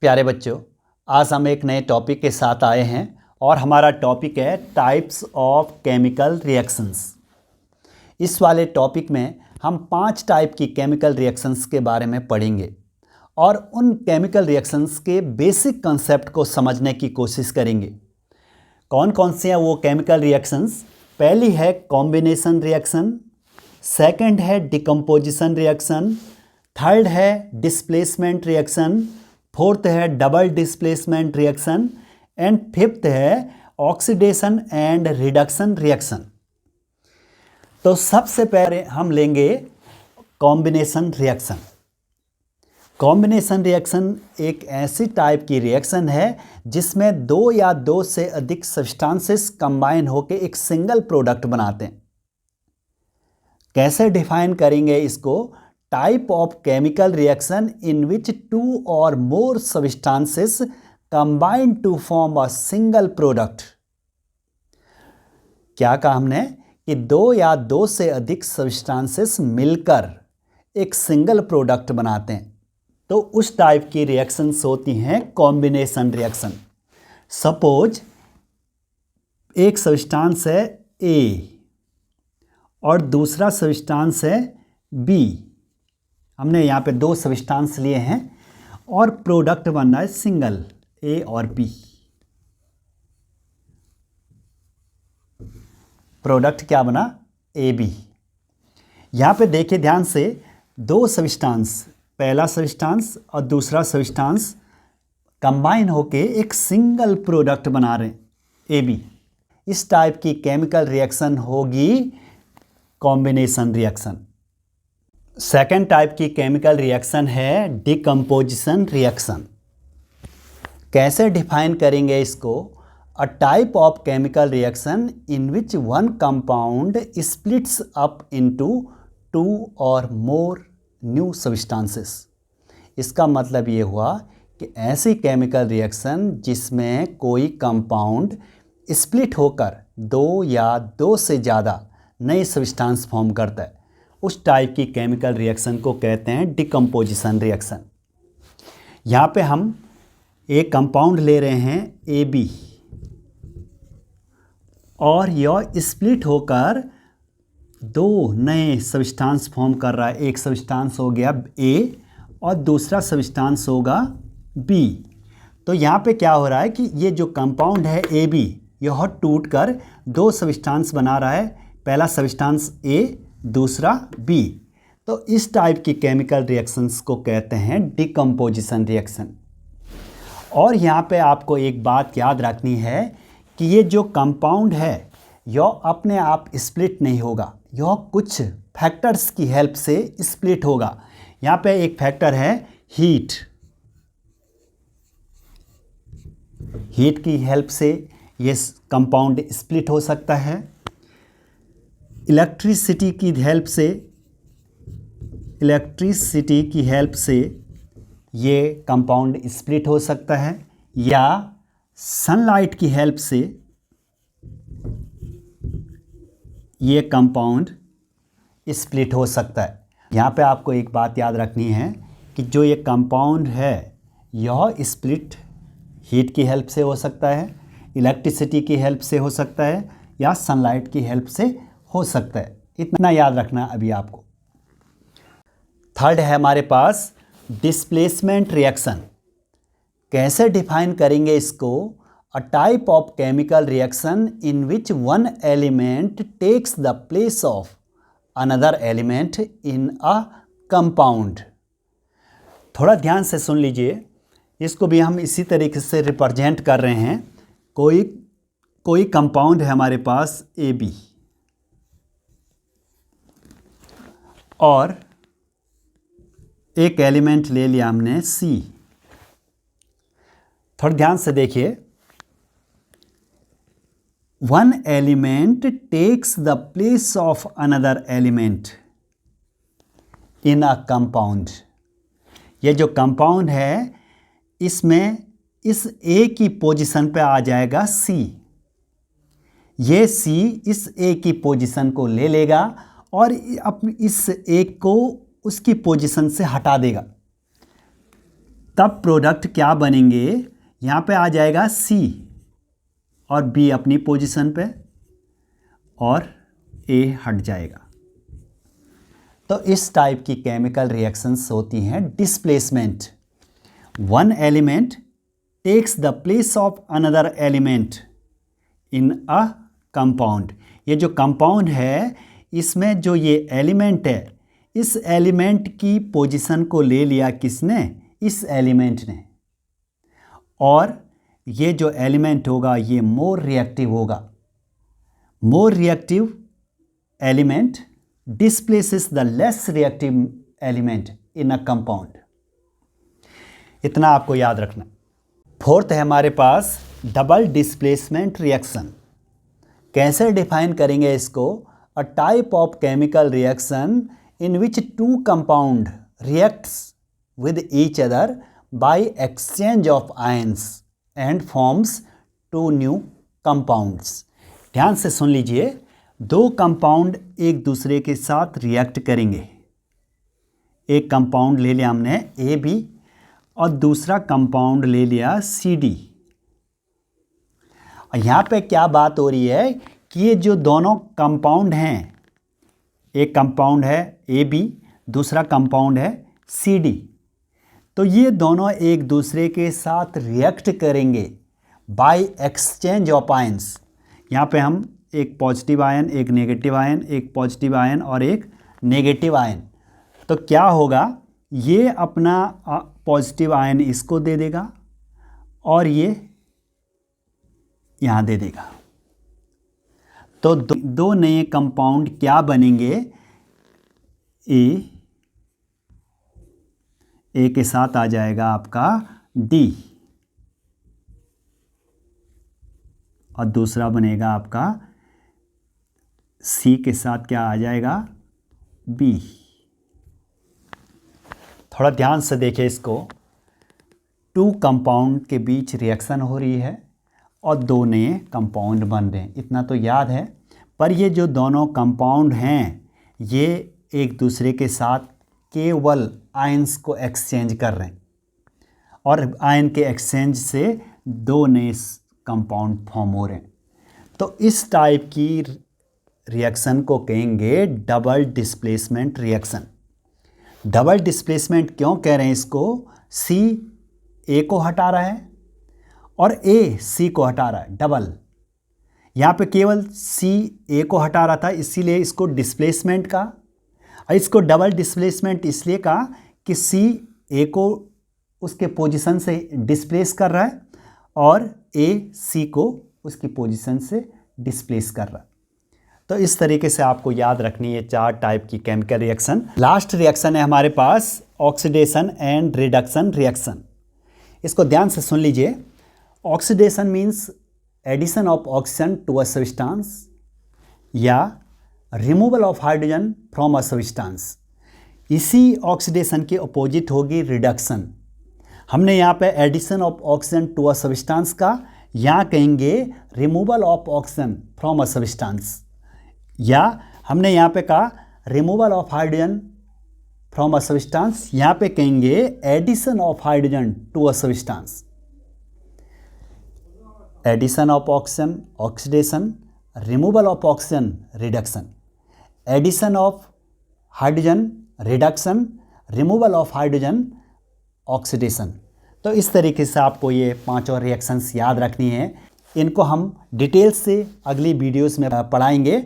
प्यारे बच्चों, आज हम एक नए टॉपिक के साथ आए हैं और हमारा टॉपिक है टाइप्स ऑफ केमिकल रिएक्शंस। इस वाले टॉपिक में हम 5 टाइप की केमिकल रिएक्शंस के बारे में पढ़ेंगे और उन केमिकल रिएक्शंस के बेसिक कंसेप्ट को समझने की कोशिश करेंगे। कौन कौन से हैं वो केमिकल रिएक्शंस? पहली है कॉम्बिनेशन रिएक्शन, सेकंड है डिकम्पोजिशन रिएक्शन, थर्ड है डिस्प्लेसमेंट रिएक्शन, फोर्थ है double displacement reaction and fifth है ऑक्सीडेशन एंड रिडक्शन रिएक्शन। तो सबसे पहले हम लेंगे कॉम्बिनेशन रिएक्शन। कॉम्बिनेशन रिएक्शन एक ऐसी टाइप की रिएक्शन है जिसमें 2 या 2 से अधिक सब्सटेंसेस कंबाइन होकर एक सिंगल प्रोडक्ट बनाते हैं। कैसे डिफाइन करेंगे इसको? Type of chemical reaction in which 2 or more substances combine to form a single product। क्या कहा हमने कि 2 या 2 से अधिक सब्सटेंसेस मिलकर एक सिंगल प्रोडक्ट बनाते हैं, तो उस टाइप की रिएक्शंस होती हैं कॉम्बिनेशन रिएक्शन। सपोज एक सब्सटेंस है ए और दूसरा सब्सटेंस है बी। हमने यहाँ पे 2 सब्सटेंस लिए हैं और प्रोडक्ट बन रहा है सिंगल ए और बी। प्रोडक्ट क्या बना? A B. यहाँ पे देखिए ध्यान से, 2 सब्सटेंस, पहला सब्सटेंस और दूसरा सब्सटेंस कंबाइन होके एक सिंगल प्रोडक्ट बना रहे हैं ए बी। इस टाइप की केमिकल रिएक्शन होगी कॉम्बिनेशन रिएक्शन। सेकेंड टाइप की केमिकल रिएक्शन है डिकम्पोजिशन रिएक्शन। कैसे डिफाइन करेंगे इसको? A type of chemical reaction in which one compound splits up into 2 or more new substances. इसका मतलब ये हुआ कि ऐसी केमिकल रिएक्शन जिसमें कोई कंपाउंड स्प्लिट होकर 2 या 2 से ज़्यादा नए सब्सटेंस फॉर्म करता है, उस टाइप की केमिकल रिएक्शन को कहते हैं डिकम्पोजिशन रिएक्शन। यहाँ पे हम एक कंपाउंड ले रहे हैं ए बी और यह स्प्लिट होकर 2 नए सब्सटेंस फॉर्म कर रहा है। एक सब्सटेंस हो गया ए और दूसरा सब्सटेंस होगा बी। तो यहाँ पे क्या हो रहा है कि ये जो कंपाउंड है ए बी, यह टूट कर 2 सब्सटेंस बना रहा है, पहला सब्सटेंस ए, दूसरा बी। तो इस टाइप की केमिकल रिएक्शंस को कहते हैं डिकम्पोजिशन रिएक्शन। और यहाँ पे आपको एक बात याद रखनी है कि ये जो कंपाउंड है यह अपने आप स्प्लिट नहीं होगा, यह कुछ फैक्टर्स की हेल्प से स्प्लिट होगा। यहाँ पे एक फैक्टर है हीट। हीट की हेल्प से ये कंपाउंड स्प्लिट हो सकता है। इलेक्ट्रिसिटी की हेल्प से ये कंपाउंड स्प्लिट हो सकता है, या सनलाइट की हेल्प से ये कंपाउंड स्प्लिट हो सकता है। यहाँ पे आपको एक बात याद रखनी है कि जो ये कंपाउंड है यह स्प्लिट हीट की हेल्प से हो सकता है, इलेक्ट्रिसिटी की हेल्प से हो सकता है, या सनलाइट की हेल्प से हो सकता है। इतना याद रखना अभी आपको। थर्ड है हमारे पास डिस्प्लेसमेंट रिएक्शन। कैसे डिफाइन करेंगे इसको? A type of chemical reaction in which one element takes the place of another element in a compound. थोड़ा ध्यान से सुन लीजिए, इसको भी हम इसी तरीके से रिप्रेजेंट कर रहे हैं। कोई कंपाउंड है हमारे पास ए बी और एक एलिमेंट ले लिया हमने सी। थोड़ा ध्यान से देखिए, one element takes the place of another element in a compound. ये जो कंपाउंड है इसमें इस ए की पोजीशन पे आ जाएगा सी। ये सी इस ए की पोजीशन को ले लेगा और इस एक को उसकी पोजीशन से हटा देगा। तब प्रोडक्ट क्या बनेंगे, यहाँ पे आ जाएगा C और B अपनी पोजीशन पे और A हट जाएगा। तो इस टाइप की केमिकल रिएक्शंस होती हैं displacement. One element takes the place of another element in a compound. ये जो कंपाउंड है इसमें जो ये एलिमेंट है, इस एलिमेंट की पोजीशन को ले लिया किसने, इस एलिमेंट ने। और ये जो एलिमेंट होगा ये मोर रिएक्टिव होगा। More reactive element displaces the less reactive element in a compound। इतना आपको याद रखना। फोर्थ है हमारे पास डबल डिस्प्लेसमेंट रिएक्शन। कैसे डिफाइन करेंगे इसको, a type of chemical reaction in which two compound reacts with each other by exchange of ions and forms two new compounds. ध्यान से सुन लीजिए, दो कंपाउंड एक दूसरे के साथ रिएक्ट करेंगे। एक कंपाउंड ले लिया हमने AB और दूसरा कंपाउंड ले लिया CD। और यहाँ पे क्या बात हो रही है कि ये जो दोनों कंपाउंड हैं, एक कंपाउंड है AB, दूसरा कंपाउंड है CD, तो ये दोनों एक दूसरे के साथ रिएक्ट करेंगे बाय एक्सचेंज ऑफ आयंस। यहाँ पे हम एक पॉजिटिव आयन, एक नेगेटिव आयन, एक पॉजिटिव आयन और एक नेगेटिव आयन। तो क्या होगा, ये अपना पॉजिटिव आयन इसको दे देगा और ये यहाँ दे देगा। तो दो नए कंपाउंड क्या बनेंगे, ए के साथ आ जाएगा आपका D और दूसरा बनेगा आपका C के साथ क्या आ जाएगा, B। थोड़ा ध्यान से देखिए इसको, टू कंपाउंड के बीच रिएक्शन हो रही है और दो नए कंपाउंड बन रहे हैं, इतना तो याद है। पर ये जो दोनों कंपाउंड हैं ये एक दूसरे के साथ केवल आयंस को एक्सचेंज कर रहे हैं और आयन के एक्सचेंज से दो नए कंपाउंड फॉर्म हो रहे हैं। तो इस टाइप की रिएक्शन को कहेंगे double displacement reaction. Double displacement क्यों कह रहे हैं इसको, C A को हटा रहा है और A C को हटा रहा है, डबल। यहाँ पे केवल C A को हटा रहा था इसीलिए इसको डिस्प्लेसमेंट का, और इसको डबल डिस्प्लेसमेंट इसलिए कहा कि C A को उसके पोजीशन से डिस्प्लेस कर रहा है और A C को उसकी पोजीशन से डिस्प्लेस कर रहा है। तो इस तरीके से आपको याद रखनी है चार टाइप की केमिकल रिएक्शन। लास्ट रिएक्शन है हमारे पास ऑक्सीडेशन एंड रिडक्शन रिएक्शन। इसको ध्यान से सुन लीजिए। Oxidation means addition of oxygen to a substance या removal of hydrogen from a substance. इसी ऑक्सीडेशन के अपोजिट होगी रिडक्शन। हमने यहाँ पे addition of oxygen to a substance का, यहाँ कहेंगे removal of oxygen from a substance, या हमने यहाँ पे कहा removal of hydrogen from a substance, यहाँ पे कहेंगे addition of hydrogen to a substance. Addition of oxygen oxidation, removal of oxygen reduction, addition of hydrogen reduction, removal of hydrogen oxidation. तो इस तरीके से आपको ये पांचों रिएक्शंस याद रखनी है। इनको हम डिटेल्स से अगली वीडियोस में पढ़ाएंगे।